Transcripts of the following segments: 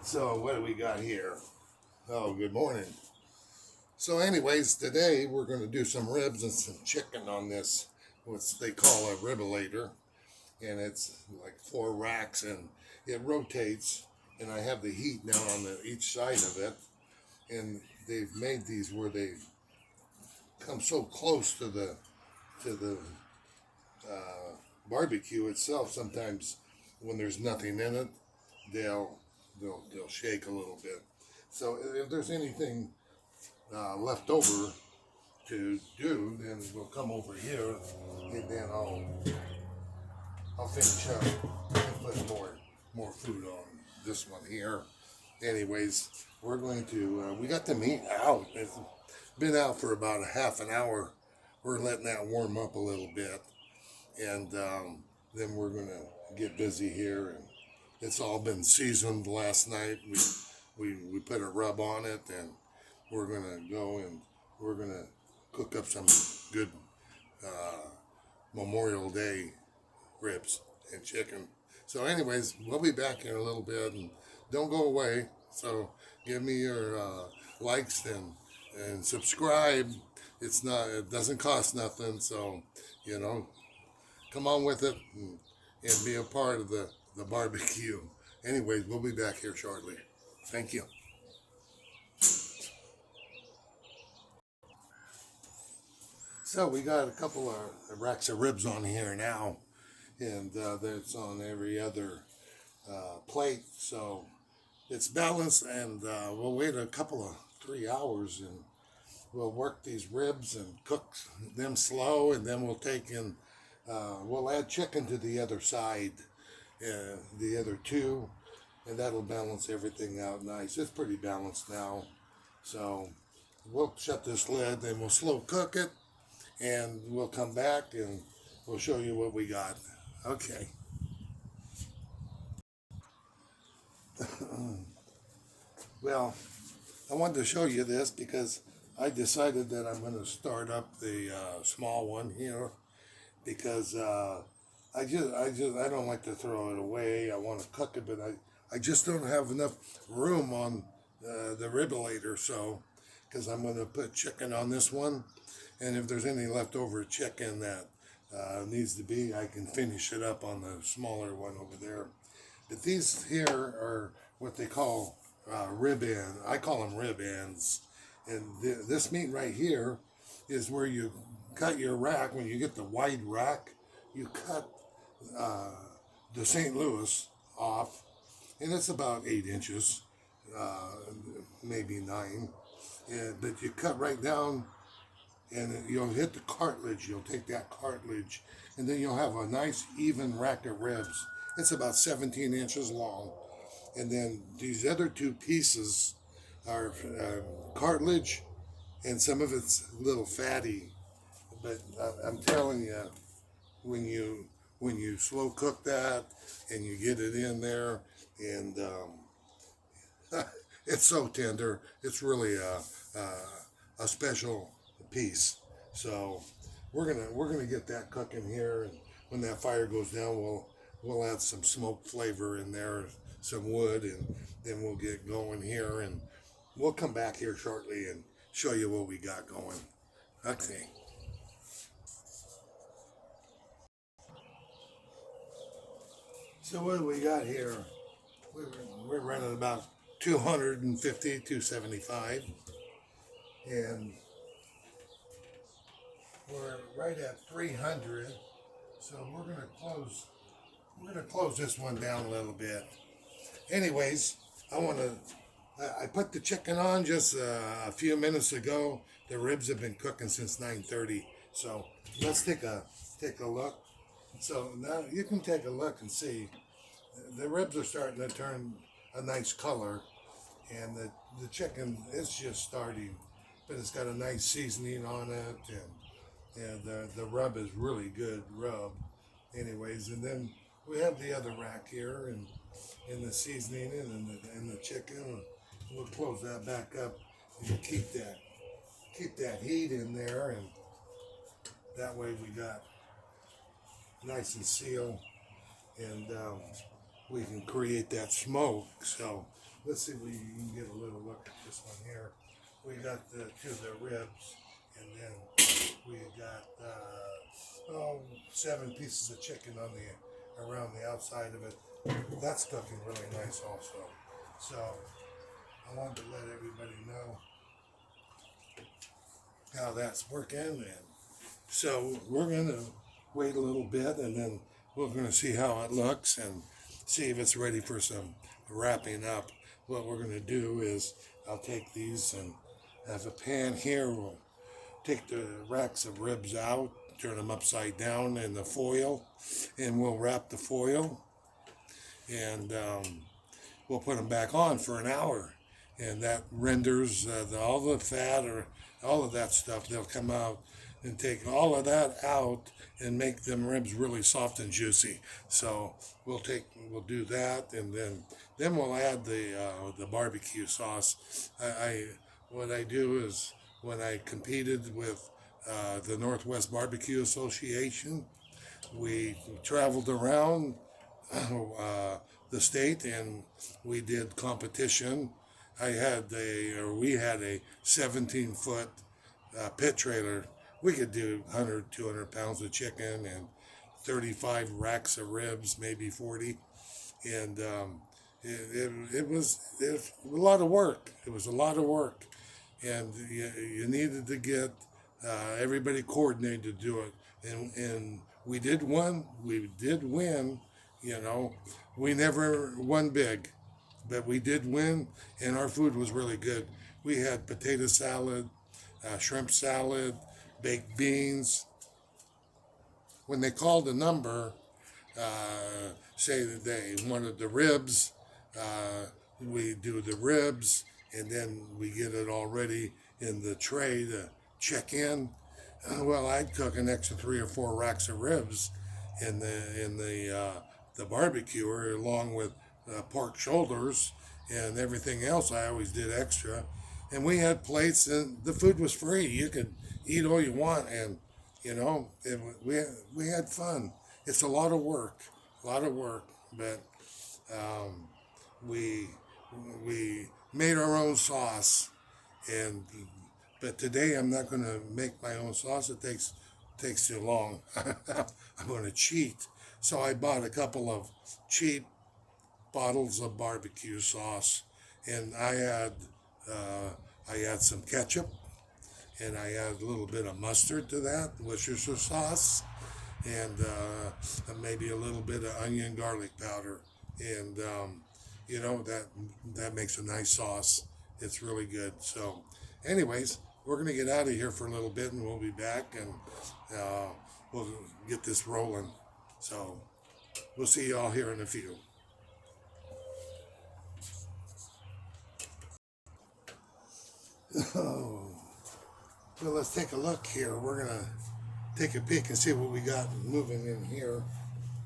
So what do we got here? Oh, good morning. So, anyways, today we're going to do some ribs and some chicken on this, what they call a ribulator, and it's like 4 racks, and it rotates, and I have the heat now on each side of it, and they've made these where they come so close to the barbecue itself. Sometimes when there's nothing in it, they'll they'll shake a little bit. So if there's anything left over to do, then we'll come over here and then I'll finish up and put more food on this one here. Anyways, we're going to we got the meat out. It's been out for about a half an hour. We're letting that warm up a little bit, and then we're gonna get busy here. And it's all been seasoned last night. We put a rub on it, and we're gonna go and we're gonna cook up some good Memorial Day ribs and chicken. So, anyways, we'll be back here in a little bit, and don't go away. So, give me your likes and subscribe. It doesn't cost nothing. So, you know, come on with it and be a part of the barbecue. Anyways, we'll be back here shortly. Thank you. So we got a couple of racks of ribs on here now, and that's on every other plate. So it's balanced, and we'll wait a couple of 3 hours, and we'll work these ribs and cook them slow, and then we'll take in, we'll add chicken to the other side, the other two, and that'll balance everything out nice. It's pretty balanced now. So we'll shut this lid and we'll slow cook it, and we'll come back and we'll show you what we got. Okay. Well, I wanted to show you this because I decided that I'm going to start up the small one here because I don't like to throw it away. I want to cook it, but I just don't have enough room on the ribulator. So, because I'm going to put chicken on this one, and if there's any leftover chicken that needs to be, I can finish it up on the smaller one over there. But these here are what they call rib ends. I call them rib ends. And this meat right here is where you cut your rack. When you get the wide rack, you cut uh, the St. Louis off, and it's about 8 inches, uh, maybe 9. But you cut right down, and you'll hit the cartilage. You'll take that cartilage, and then you'll have a nice even rack of ribs. It's about 17 inches long, and then these other two pieces are cartilage, and some of it's a little fatty. But I'm telling you, when you slow cook that and you get it in there, and it's so tender, it's really a special piece. So we're gonna get that cooking here, and when that fire goes down, we'll add some smoke flavor in there, some wood, and then we'll get going here, and we'll come back here shortly and show you what we got going. Okay. So what do we got here? We're, we're running about 250, 275, and we're right at 300. So we're gonna close this one down a little bit. Anyways, I put the chicken on just a few minutes ago. The ribs have been cooking since 9:30. So let's take a look. So now you can take a look and see the ribs are starting to turn a nice color, and the chicken is just starting, but it's got a nice seasoning on it, and the rub is really good rub. Anyways, and then we have the other rack here, and the seasoning and the chicken. We'll close that back up and keep that heat in there, and that way we got nice and sealed, and we can create that smoke. So let's see if we can get a little look at this one here. We got the ribs, and then we got 7 pieces of chicken on the around the outside of it. That's cooking really nice also. So I wanted to let everybody know how that's working, and so we're gonna wait a little bit, and then we're gonna see how it looks and see if it's ready for some wrapping up. What we're gonna do is I'll take these and have a pan here. We'll take the racks of ribs out, turn them upside down in the foil, and we'll wrap the foil, and we'll put them back on for an hour, and that renders all the fat or all of that stuff. They'll come out and take all of that out and make them ribs really soft and juicy. So we'll do that, and then we'll add the barbecue sauce. What I do is when I competed with the Northwest Barbecue Association, we traveled around the state, and we did competition. We had a 17-foot pit trailer. We could do 100, 200 pounds of chicken and 35 racks of ribs, maybe 40. And it was a lot of work. It was a lot of work. And you needed to get everybody coordinated to do it. And we did win. We did win, you know. We never won big, but we did win, and our food was really good. We had potato salad, shrimp salad, baked beans. When they called a number, say that they wanted the ribs, we do the ribs, and then we get it all ready in the tray to check in. Well, I'd cook an extra 3 or 4 racks of ribs in the barbecuer, along with pork shoulders and everything else. I always did extra, and we had plates, and the food was free. You could eat all you want, and you know, we had fun. It's a lot of work, but we made our own sauce, and but today I'm not going to make my own sauce. It takes too long. I'm going to cheat. So I bought a couple of cheap bottles of barbecue sauce, and I add some ketchup, and I add a little bit of mustard to that, Worcestershire sauce, and maybe a little bit of onion garlic powder, and you know, that makes a nice sauce. It's really good. So, anyways, we're gonna get out of here for a little bit, and we'll be back, and we'll get this rolling. So, we'll see y'all here in a few. Oh, well, let's take a look here. We're gonna take a peek and see what we got moving in here.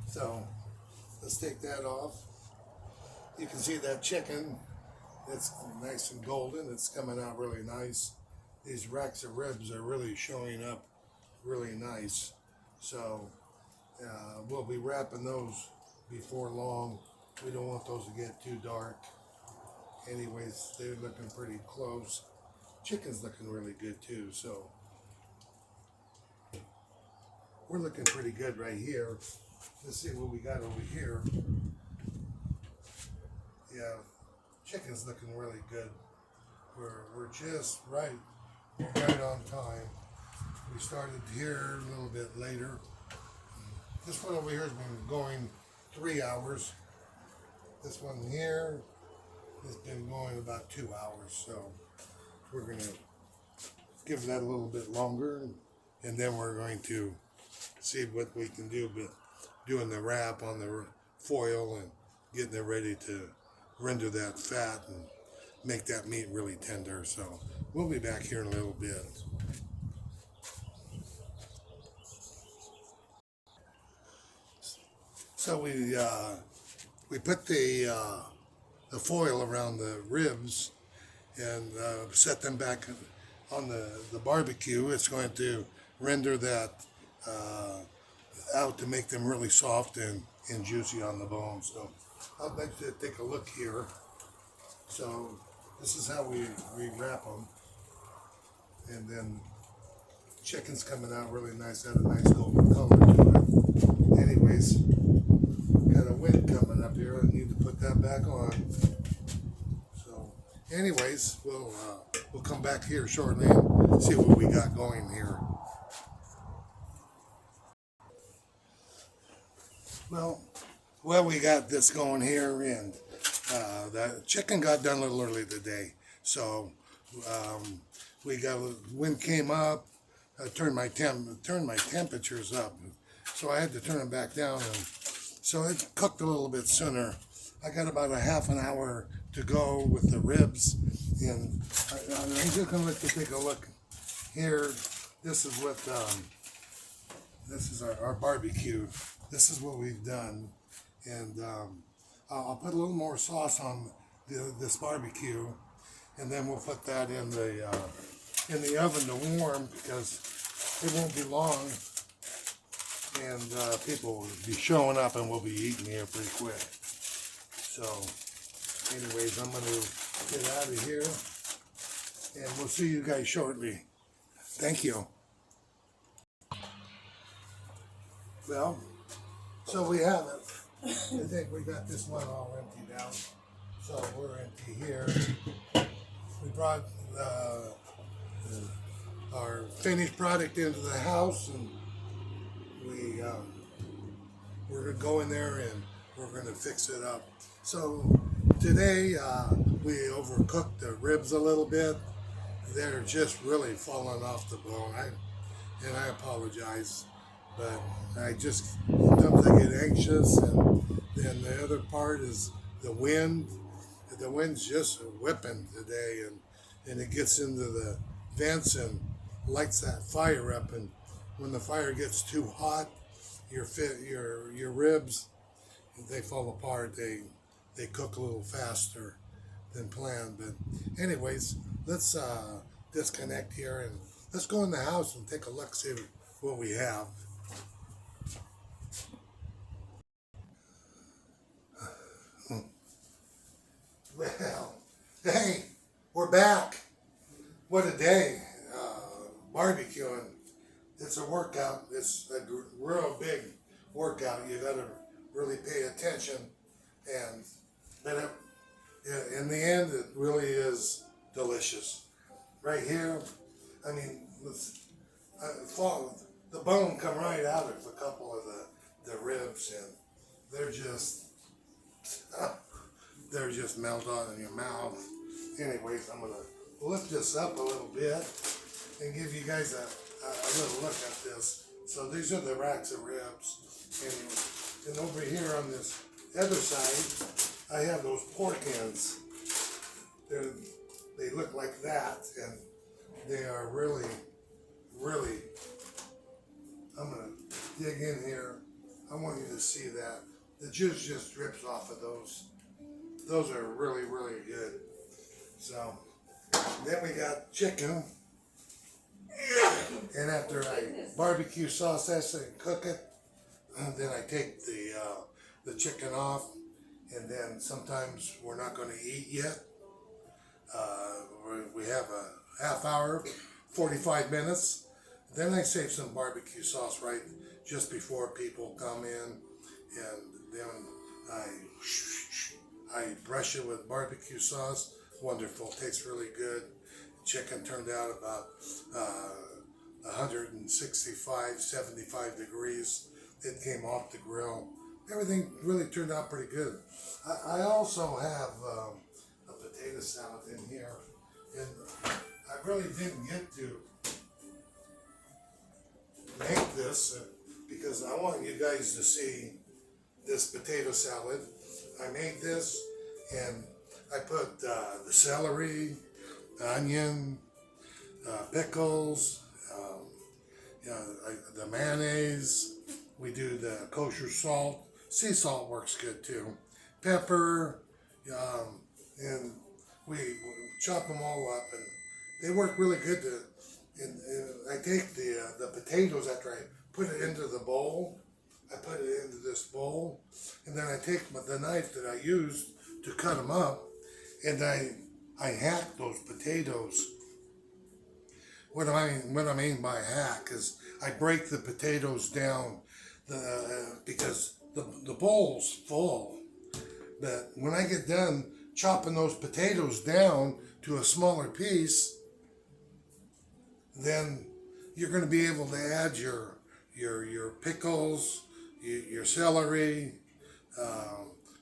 So, let's take that off. You can see that chicken. It's nice and golden. It's coming out really nice. These racks of ribs are really showing up really nice. So we'll be wrapping those before long. We don't want those to get too dark. Anyways, they're looking pretty close. Chicken's looking really good too. So we're looking pretty good right here. Let's see what we got over here. Yeah, chicken's looking really good. We're just right on time. We started here a little bit later. This one over here has been going 3 hours. This one here has been going about 2 hours. So we're gonna give that a little bit longer, and then we're going to see what we can do with doing the wrap on the foil and getting it ready to render that fat and make that meat really tender. So we'll be back here in a little bit. So we put the foil around the ribs and set them back on the barbecue. It's going to render that out to make them really soft and juicy on the bone. So I'd like to take a look here. So this is how we wrap them, and then chicken's coming out really nice. Got a nice golden color to it. Anyways, got a wind coming up here. I need to put that back on. So, anyways, we'll come back here shortly and see what we got going here. Well, we got this going here, and the chicken got done a little early today, so we got wind came up. I turned my temperatures up, so I had to turn them back down, and so it cooked a little bit sooner. I got about a half an hour to go with the ribs, and I'm just gonna let you take a look here. This is what this is our barbecue. This is what we've done, and I'll put a little more sauce on this barbecue, and then we'll put that in the oven to warm, because it won't be long, and people will be showing up and we'll be eating here pretty quick. So, anyways, I'm gonna get out of here, and we'll see you guys shortly. Thank you. Well, so we have it. I think we got this one all emptied out. So we're empty here. We brought our finished product into the house, and we're gonna go in there and we're gonna fix it up. So today we overcooked the ribs a little bit. They're just really falling off the bone. And I apologize, but I just sometimes I get anxious, and then the other part is the wind. The wind's just whipping today, and it gets into the vents and lights that fire up. And when the fire gets too hot, your ribs, they fall apart. They cook a little faster than planned. But anyways, let's disconnect here and let's go in the house and take a look, see what we have. Well, hey, we're back. What a day. Barbecuing. It's a workout. It's a real big workout. You got to really pay attention. But in the end, it really is delicious. Right here, I mean, the bone come right out of a couple of the ribs, and they're just melt on in your mouth. Anyways, I'm gonna lift this up a little bit and give you guys a little look at this. So these are the racks of ribs, and over here on this other side, I have those pork ends. They look like that, and they are really, really. I'm gonna dig in here. I want you to see that the juice just drips off of those. Those are really, really good. So then we got chicken, and after I barbecue sauce this and cook it, then I take the chicken off, and then sometimes we're not going to eat yet. We have a half hour, 45 minutes. Then I save some barbecue sauce right just before people come in, and then I brush it with barbecue sauce. Wonderful, tastes really good. Chicken turned out about 165, 75 degrees. It came off the grill. Everything really turned out pretty good. I also have a potato salad in here, and I really didn't get to make this because I want you guys to see this potato salad. I made this, and I put the celery, onion, pickles, the mayonnaise. We do the kosher salt. Sea salt works good too. Pepper, and we chop them all up, and they work really good. And I take the potatoes after I put it into the bowl. I put it into this bowl, and then I take the knife that I used to cut them up, and I hack those potatoes. What I mean by hack is I break the potatoes down, because the bowl's full. But when I get done chopping those potatoes down to a smaller piece, then you're going to be able to add your pickles, your celery,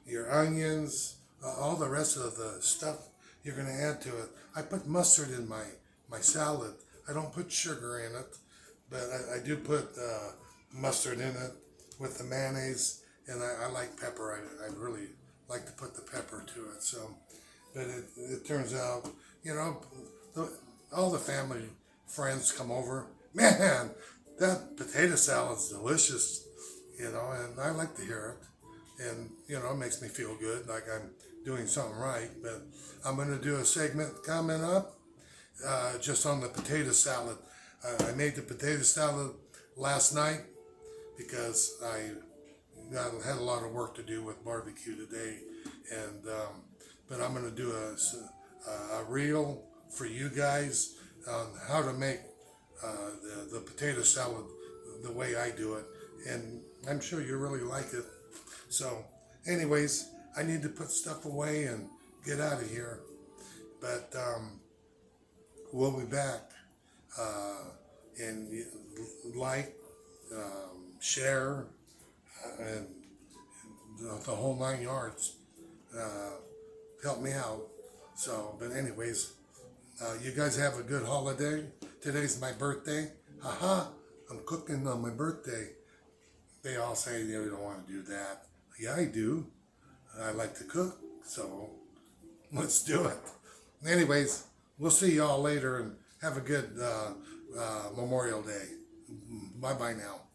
your onions, all the rest of the stuff you're going to add to it. I put mustard in my salad. I don't put sugar in it, but I do put mustard in it with the mayonnaise, and I like pepper. I really like to put the pepper to it. So, but it turns out, you know, all the family friends come over. Man, that potato salad's delicious, you know, and I like to hear it. And, you know, it makes me feel good, like I'm doing something right. But I'm going to do a segment coming up just on the potato salad. I made the potato salad last night because I had a lot of work to do with barbecue today, and but I'm going to do a reel for you guys on how to make the potato salad the way I do it, and I'm sure you really like it. So, anyways, I need to put stuff away and get out of here, but we'll be back. And like, share, and the whole 9 yards. Help me out. So, but anyways, you guys have a good holiday. Today's my birthday. Haha, I'm cooking on my birthday. They all say they don't want to do that. Yeah, I do. I like to cook, so let's do it. Anyways, we'll see y'all later, and have a good Memorial Day. Bye-bye now.